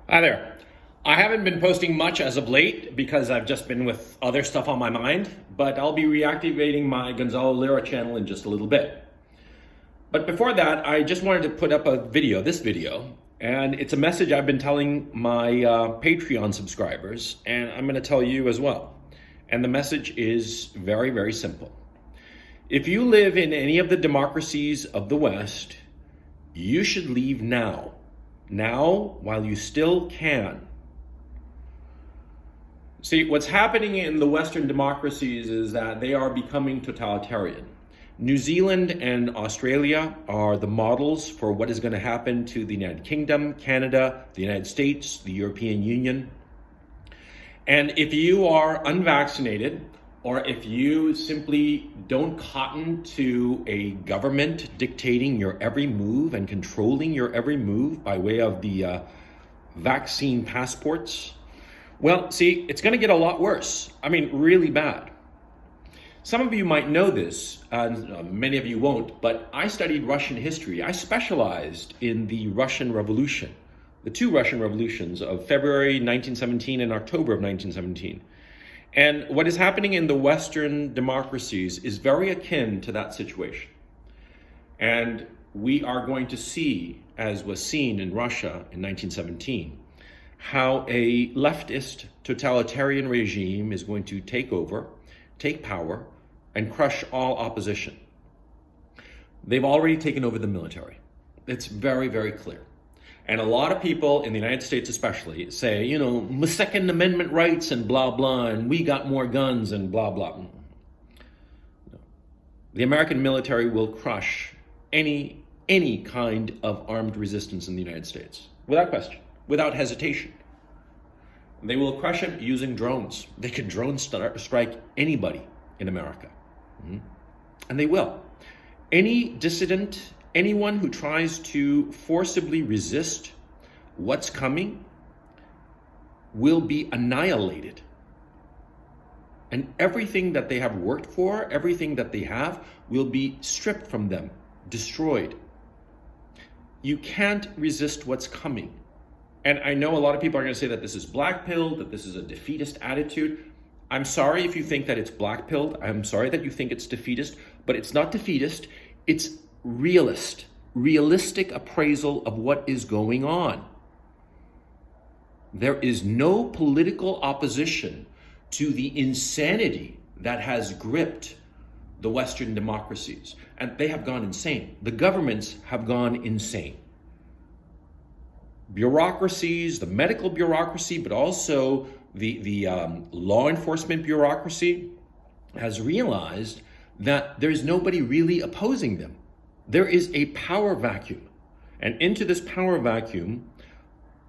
Hi there. I haven't been posting much as of late because I've just been with other stuff on my mind, but I'll be reactivating my Gonzalo Lira channel in just a little bit. But before that, I just wanted to put up this video, and it's a message I've been telling my Patreon subscribers, and I'm going to tell you as well. And the message is very, very simple. If you live in any of the democracies of the West, you should leave now. Now, while you still can. See, what's happening in the Western democracies is that they are becoming totalitarian. New Zealand and Australia are the models for what is going to happen to the United Kingdom, Canada, the United States, the European Union. And if you are unvaccinated, or if you simply don't cotton to a government dictating your every move and controlling your every move by way of the vaccine passports, well, see, it's going to get a lot worse. I mean, really bad. Some of you might know this, many of you won't, but I studied Russian history. I specialized in the Russian Revolution, the two Russian revolutions of February 1917 and October of 1917. And what is happening in the Western democracies is very akin to that situation. And we are going to see, as was seen in Russia in 1917, how a leftist totalitarian regime is going to take over, take power, and crush all opposition. They've already taken over the military. It's very, very clear. And a lot of people in the United States especially say, you know, Second Amendment rights and blah, blah, and we got more guns and blah, blah. No. The American military will crush any kind of armed resistance in the United States, without question, without hesitation. They will crush it using drones. They could drone strike anybody in America. And they will. Any dissident, anyone who tries to forcibly resist what's coming will be annihilated. And everything that they have worked for, everything that they have, will be stripped from them, destroyed. You can't resist what's coming. And I know a lot of people are going to say that this is black-pilled, that this is a defeatist attitude. I'm sorry if you think that it's black-pilled. I'm sorry that you think it's defeatist, but it's not defeatist. It's realistic appraisal of what is going on. There is no political opposition to the insanity that has gripped the Western democracies. And they have gone insane. The governments have gone insane. Bureaucracies, the medical bureaucracy, but also the law enforcement bureaucracy has realized that there's nobody really opposing them. There is a power vacuum. And into this power vacuum,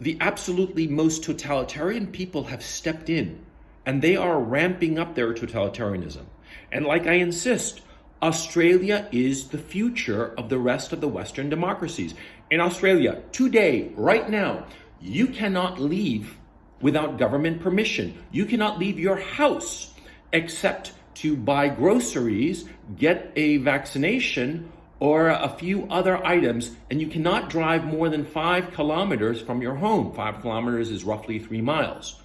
the absolutely most totalitarian people have stepped in, and they are ramping up their totalitarianism. And like I insist, Australia is the future of the rest of the Western democracies. In Australia, today, right now, you cannot leave without government permission. You cannot leave your house except to buy groceries, get a vaccination, or a few other items, and you cannot drive more than 5 kilometers from your home. 5 kilometers is roughly 3 miles.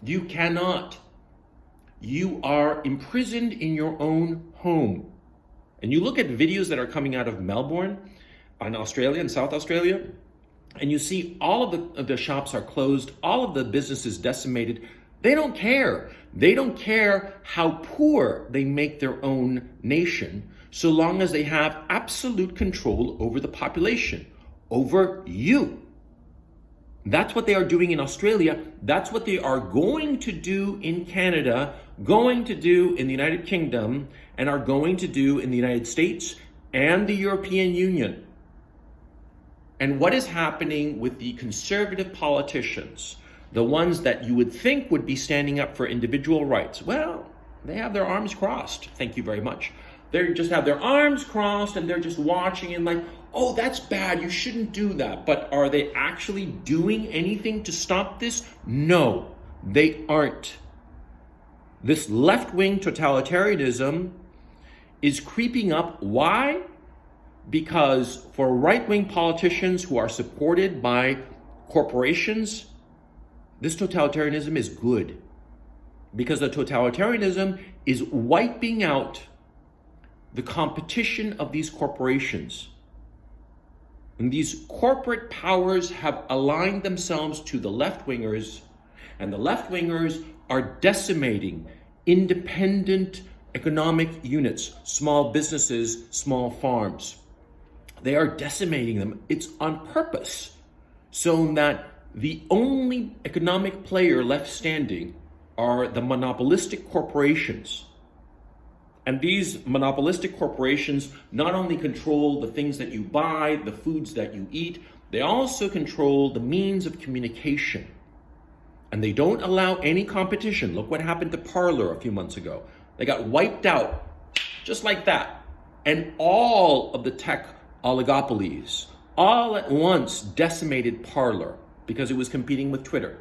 You cannot. You are imprisoned in your own home. And you look at videos that are coming out of Melbourne, in Australia, in South Australia, and you see all of the shops are closed, all of the businesses decimated. They don't care. They don't care how poor they make their own nation, so long as they have absolute control over the population, over you. That's what they are doing in Australia. That's what they are going to do in Canada, going to do in the United Kingdom, and are going to do in the United States and the European Union. And what is happening with the conservative politicians, the ones that you would think would be standing up for individual rights? Well, they have their arms crossed. Thank you very much. They just have their arms crossed and they're just watching and like, oh, that's bad. You shouldn't do that. But are they actually doing anything to stop this? No, they aren't. This left-wing totalitarianism is creeping up. Why? Because for right-wing politicians who are supported by corporations, this totalitarianism is good, because the totalitarianism is wiping out the competition of these corporations. And these corporate powers have aligned themselves to the left-wingers, and the left-wingers are decimating independent economic units, small businesses, small farms. They are decimating them. It's on purpose, so that the only economic player left standing are the monopolistic corporations. And these monopolistic corporations not only control the things that you buy, the foods that you eat, they also control the means of communication. And they don't allow any competition. Look what happened to Parler a few months ago. They got wiped out just like that. And all of the tech oligopolies all at once decimated Parler because it was competing with Twitter.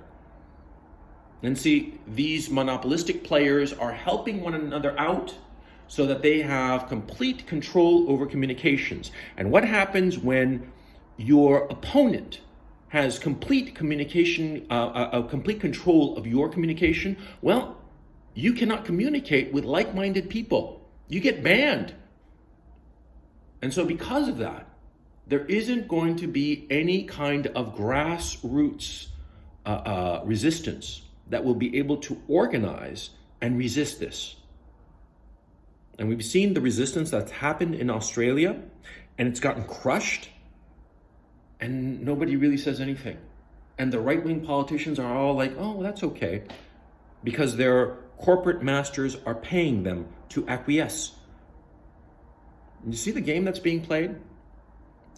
And see, these monopolistic players are helping one another out so that they have complete control over communications. And what happens when your opponent has complete communication, complete control of your communication? Well, you cannot communicate with like-minded people. You get banned. And so because of that, there isn't going to be any kind of grassroots resistance that will be able to organize and resist this. And we've seen the resistance that's happened in Australia, and it's gotten crushed, and nobody really says anything. And the right-wing politicians are all like, oh, that's okay, because their corporate masters are paying them to acquiesce. And you see the game that's being played?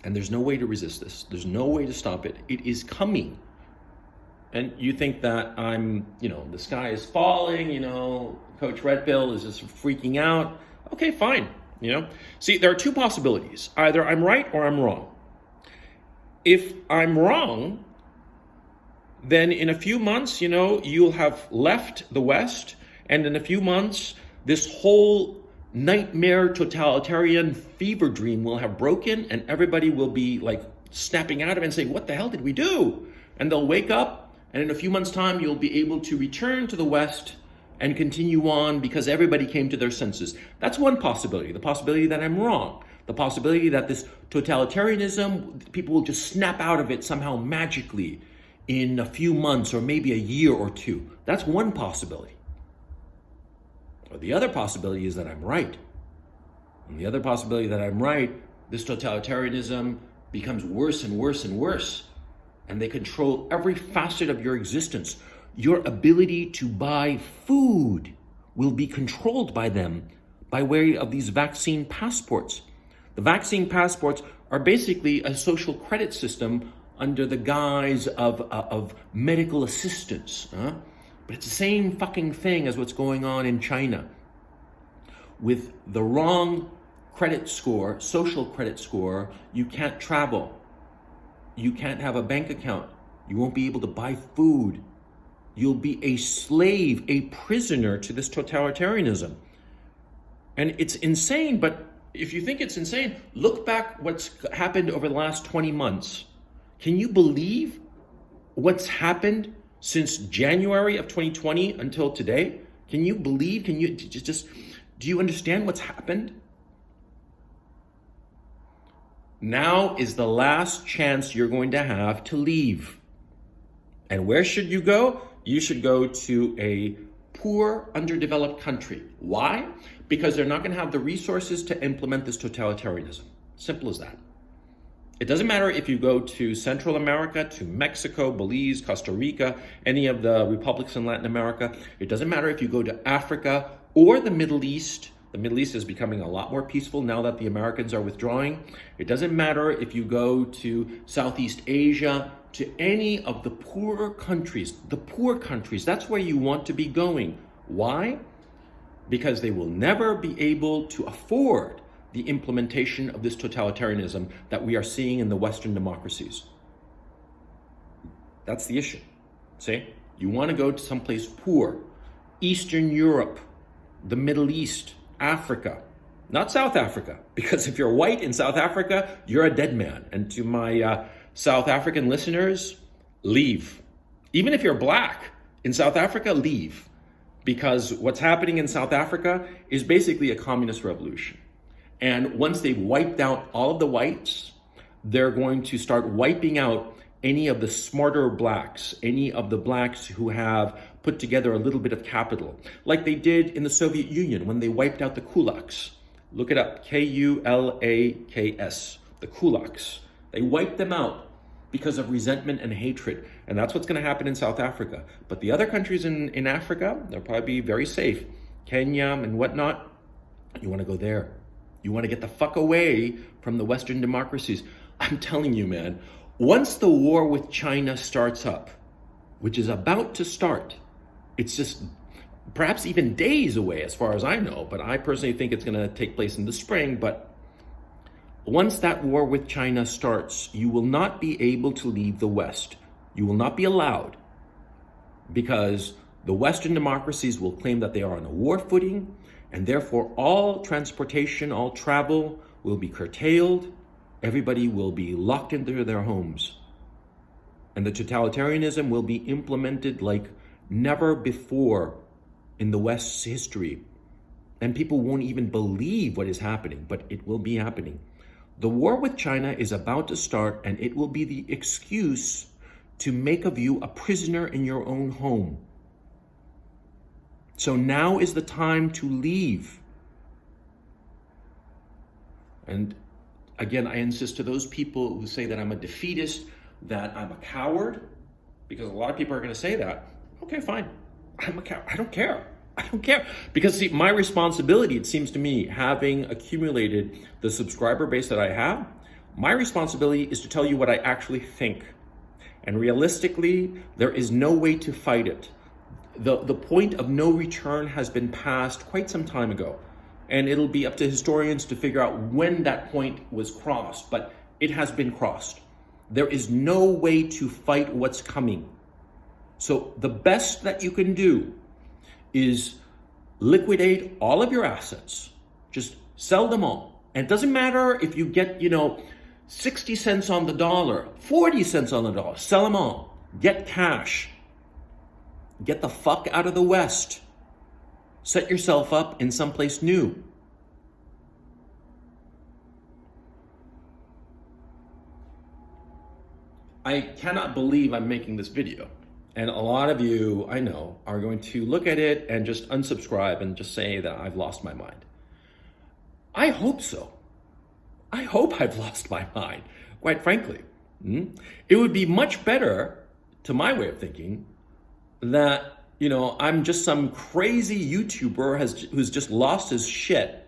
And there's no way to resist this. There's no way to stop it. It is coming. And you think that the sky is falling, Coach Red Pill is just freaking out. Okay, fine, See, there are two possibilities. Either I'm right or I'm wrong. If I'm wrong, then in a few months, you'll have left the West, and in a few months, this whole nightmare totalitarian fever dream will have broken, and everybody will be like snapping out of it and saying, what the hell did we do? And they'll wake up, and in a few months' time, you'll be able to return to the West and continue on because everybody came to their senses. That's one possibility, the possibility that I'm wrong. The possibility that this totalitarianism, people will just snap out of it somehow magically in a few months or maybe a year or two. That's one possibility. Or the other possibility is that I'm right. And the other possibility that I'm right, this totalitarianism becomes worse and worse and worse. And they control every facet of your existence. Your ability to buy food will be controlled by them by way of these vaccine passports. The vaccine passports are basically a social credit system under the guise of medical assistance. But it's the same fucking thing as what's going on in China. With the wrong credit score, social credit score, you can't travel. You can't have a bank account. You won't be able to buy food. You'll be a slave, a prisoner to this totalitarianism. And it's insane, but if you think it's insane, look back what's happened over the last 20 months. Can you believe what's happened since January of 2020 until today? Can you believe, do you understand what's happened? Now is the last chance you're going to have to leave. And where should you go? You should go to a poor, underdeveloped country. Why? Because they're not going to have the resources to implement this totalitarianism. Simple as that. It doesn't matter if you go to Central America, to Mexico, Belize, Costa Rica, any of the republics in Latin America. It doesn't matter if you go to Africa or the Middle East. The Middle East is becoming a lot more peaceful now that the Americans are withdrawing. It doesn't matter if you go to Southeast Asia, to any of the poorer countries. The poor countries, that's where you want to be going. Why? Because they will never be able to afford the implementation of this totalitarianism that we are seeing in the Western democracies. That's the issue. See? You want to go to someplace poor. Eastern Europe, the Middle East, Africa, not South Africa, because if you're white in South Africa, you're a dead man. And to my South African listeners, leave. Even if you're black in South Africa, leave. Because what's happening in South Africa is basically a communist revolution. And once they've wiped out all of the whites, they're going to start wiping out any of the smarter blacks, any of the blacks who have put together a little bit of capital, like they did in the Soviet Union when they wiped out the kulaks. Look it up, Kulaks, the kulaks. They wiped them out because of resentment and hatred. And that's what's going to happen in South Africa. But the other countries in Africa, they'll probably be very safe. Kenya and whatnot, you want to go there. You want to get the fuck away from the Western democracies. I'm telling you, man, once the war with China starts up, which is about to start, it's just perhaps even days away as far as I know, but I personally think it's going to take place in the spring. But once that war with China starts, you will not be able to leave the West. You will not be allowed, because the Western democracies will claim that they are on a war footing, and therefore all transportation, all travel will be curtailed. Everybody will be locked into their homes. And the totalitarianism will be implemented like never before in the West's history. And people won't even believe what is happening, but it will be happening. The war with China is about to start, and it will be the excuse to make of you a prisoner in your own home. So now is the time to leave. And again, I insist to those people who say that I'm a defeatist, that I'm a coward, because a lot of people are going to say that. Okay, fine. I'm a coward. I don't care. I don't care. Because see, my responsibility, it seems to me, having accumulated the subscriber base that I have, my responsibility is to tell you what I actually think. And realistically, there is no way to fight it. The point of no return has been passed quite some time ago. And it'll be up to historians to figure out when that point was crossed, but it has been crossed. There is no way to fight what's coming. So the best that you can do is liquidate all of your assets. Just sell them all. And it doesn't matter if you get, 60 cents on the dollar, 40 cents on the dollar, sell them all. Get cash. Get the fuck out of the West. Set yourself up in someplace new. I cannot believe I'm making this video. And a lot of you, I know, are going to look at it and just unsubscribe and just say that I've lost my mind. I hope so. I hope I've lost my mind, quite frankly. It would be much better, to my way of thinking, that I'm just some crazy YouTuber who's just lost his shit,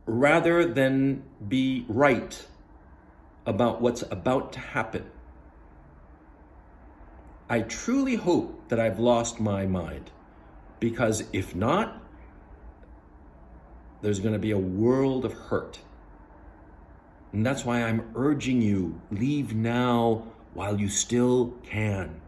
rather than be right about what's about to happen. I truly hope that I've lost my mind, because if not, there's going to be a world of hurt. And that's why I'm urging you, leave now while you still can.